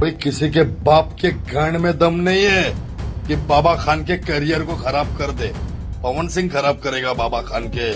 भाई किसी के बाप के गांड में दम नहीं है कि बाबा खान के करियर को खराब कर दे। पवन सिंह खराब करेगा बाबा खान के।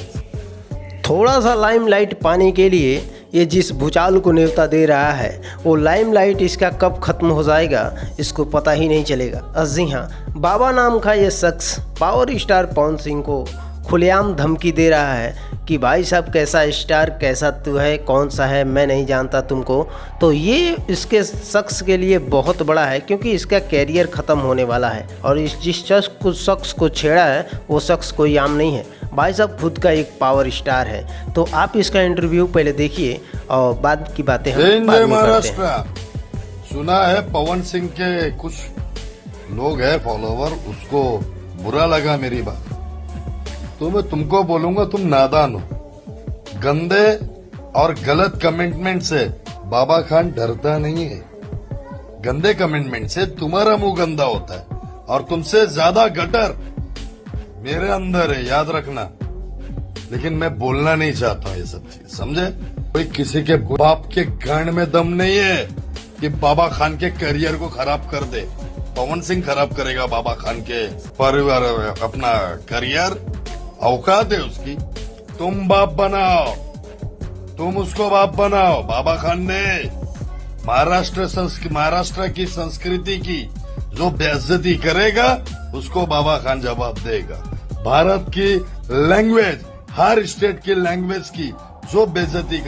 थोड़ा सा लाइमलाइट पाने के लिए ये जिस भूचाल को न्योता दे रहा है वो लाइमलाइट इसका कब खत्म हो जाएगा इसको पता ही नहीं चलेगा। जी हाँ, बाबा नाम का ये शख्स पावर स्टार पवन सिंह को खुलेआम धमकी दे रहा है कि भाई साहब कैसा स्टार, कैसा तू है, कौन सा है, मैं नहीं जानता तुमको। तो ये इसके शख्स के लिए बहुत बड़ा है क्योंकि इसका कैरियर ख़त्म होने वाला है और जिस शख्स को छेड़ा है वो शख्स कोई आम नहीं है, भाई साहब खुद का एक पावर स्टार है। तो आप इसका इंटरव्यू पहले देखिए और बाद की बातें हम बाद में करते हैं। सुना है पवन सिंह के कुछ लोग हैं फॉलोवर, उसको बुरा लगा मेरी बात, तो मैं तुमको बोलूंगा तुम नादान हो। गंदे और गलत कमिटमेंट से बाबा खान डरता नहीं है। गंदे कमिटमेंट से तुम्हारा मुंह गंदा होता है और तुमसे ज्यादा गटर मेरे अंदर है, याद रखना। लेकिन मैं बोलना नहीं चाहता ये सब चीज, समझे? कोई किसी के बाप के गांड में दम नहीं है कि बाबा खान के करियर को खराब कर दे। पवन सिंह खराब करेगा बाबा खान के परिवार अपना करियर। औकात है उसकी, तुम बाप बनाओ, तुम उसको बाप बनाओ। बाबा खान ने महाराष्ट्र की संस्कृति की जो बेइज्जती करेगा उसको बाबा खान जवाब देगा। भारत की लैंग्वेज, हर स्टेट की लैंग्वेज की जो बेइज्जती